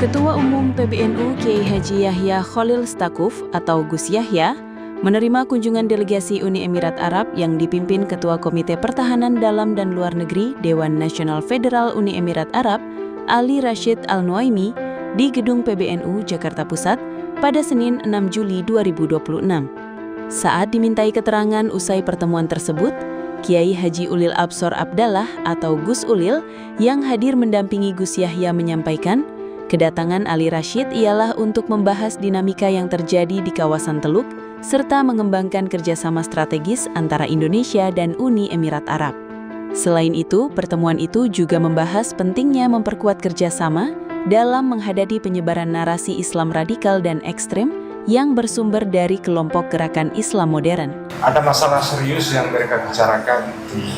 Ketua Umum PBNU Kiai Haji Yahya Khalil Stakuf atau Gus Yahya menerima kunjungan delegasi Uni Emirat Arab yang dipimpin Ketua Komite Pertahanan Dalam dan Luar Negeri Dewan Nasional Federal Uni Emirat Arab Ali Rashid Al-Nuaimi di Gedung PBNU Jakarta Pusat pada Senin 6 Juli 2026. Saat dimintai keterangan usai pertemuan tersebut, Kiai Haji Ulil Absor Abdallah atau Gus Ulil yang hadir mendampingi Gus Yahya menyampaikan, kedatangan Ali Rashid ialah untuk membahas dinamika yang terjadi di kawasan Teluk serta mengembangkan kerjasama strategis antara Indonesia dan Uni Emirat Arab. Selain itu, pertemuan itu juga membahas pentingnya memperkuat kerjasama dalam menghadapi penyebaran narasi Islam radikal dan ekstrem yang bersumber dari kelompok gerakan Islam modern. Ada masalah serius yang mereka bicarakan di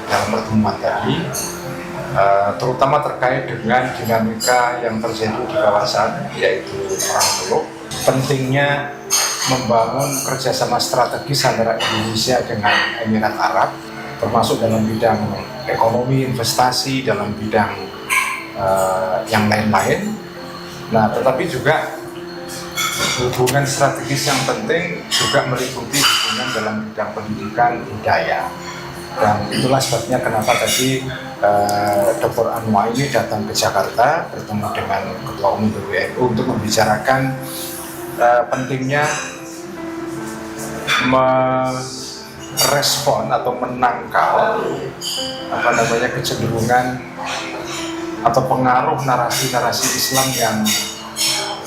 dalam pertemuan tadi, terutama terkait dengan dinamika yang terjadi di kawasan, yaitu Perang Teluk. Pentingnya membangun kerjasama strategis antara Indonesia dengan Emirat Arab, termasuk dalam bidang ekonomi, investasi, dalam bidang yang lain-lain. Nah, tetapi juga hubungan strategis yang penting juga meliputi hubungan dalam bidang pendidikan, budaya. Dan itulah sebabnya kenapa tadi Dr. Al-Nuaimi datang ke Jakarta bertemu dengan Ketua Umum PBNU untuk membicarakan pentingnya merespon atau menangkal kecenderungan atau pengaruh narasi-narasi Islam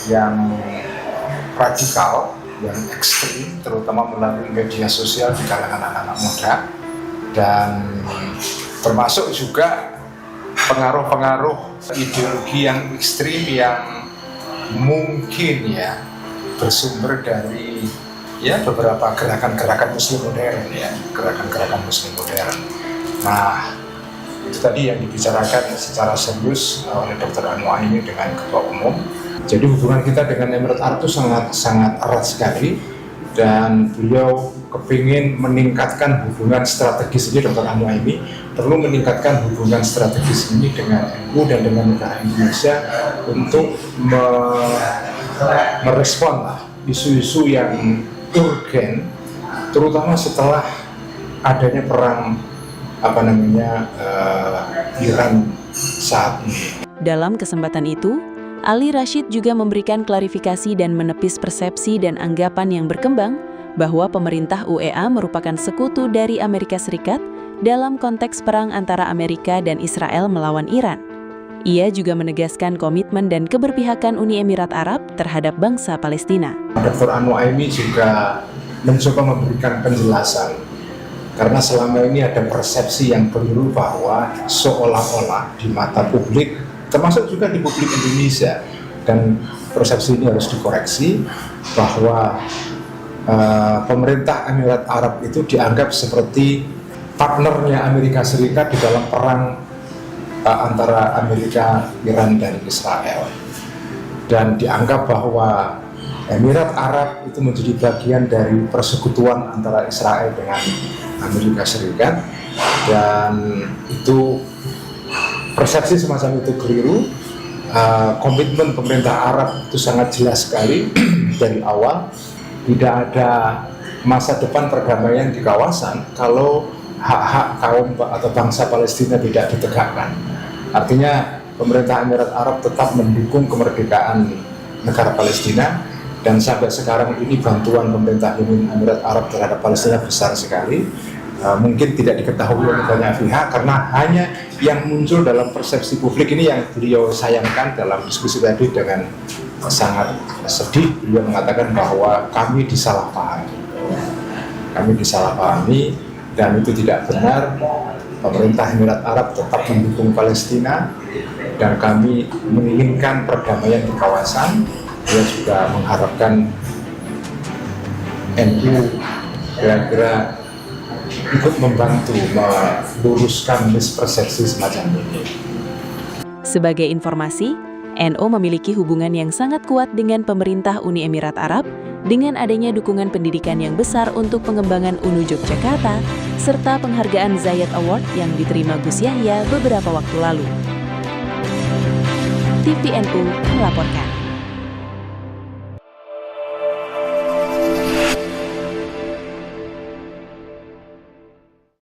yang radikal, yang ekstrim, terutama melalui media sosial di kalangan anak-anak muda. Dan termasuk juga pengaruh-pengaruh ideologi yang ekstrim yang mungkin bersumber dari beberapa gerakan-gerakan Muslim modern, gerakan-gerakan Muslim modern. Nah, itu tadi yang dibicarakan secara serius oleh Dr. Al-Nuaimi dengan Ketua Umum. Jadi hubungan kita dengan Emirat Arab itu sangat erat sekali, dan beliau kepingin meningkatkan hubungan strategis ini. Dr. Al-Nuaimi perlu meningkatkan hubungan strategis ini dengan NU dan dengan negara Indonesia untuk merespon isu-isu yang urgen, terutama setelah adanya perang Iran saat ini. Dalam kesempatan itu, Ali Rashid juga memberikan klarifikasi dan menepis persepsi dan anggapan yang berkembang bahwa pemerintah UEA merupakan sekutu dari Amerika Serikat dalam konteks perang antara Amerika dan Israel melawan Iran. Ia juga menegaskan komitmen dan keberpihakan Uni Emirat Arab terhadap bangsa Palestina. Dr. Al-Nuaimi juga mencoba memberikan penjelasan, karena selama ini ada persepsi yang keliru bahwa seolah-olah di mata publik, termasuk juga di publik Indonesia, dan persepsi ini harus dikoreksi, bahwa pemerintah Emirat Arab itu dianggap seperti partnernya Amerika Serikat di dalam perang antara Amerika, Iran, dan Israel. Dan dianggap bahwa Emirat Arab itu menjadi bagian dari persekutuan antara Israel dengan Amerika Serikat, dan itu persepsi semacam itu keliru. Komitmen pemerintah Arab itu sangat jelas sekali dari awal. Tidak ada masa depan perdamaian di kawasan kalau hak-hak kaum atau bangsa Palestina tidak ditegakkan. Artinya pemerintah Emirat Arab tetap mendukung kemerdekaan negara Palestina, dan sampai sekarang ini bantuan pemerintah Emirat Arab terhadap Palestina besar sekali. Mungkin tidak diketahui oleh banyak pihak, karena hanya yang muncul dalam persepsi publik ini yang beliau sayangkan. Dalam diskusi tadi dengan sangat sedih, beliau mengatakan bahwa kami disalahpahami, dan itu tidak benar. Pemerintah Emirat Arab tetap mendukung Palestina, dan kami menginginkan perdamaian di kawasan. Dia juga mengharapkan NU kira-kira ikut membantu meluruskan mispersepsi semacam ini. Sebagai informasi, NU memiliki hubungan yang sangat kuat dengan pemerintah Uni Emirat Arab dengan adanya dukungan pendidikan yang besar untuk pengembangan UNU Yogyakarta serta penghargaan Zayed Award yang diterima Gus Yahya beberapa waktu lalu. TVNU melaporkan.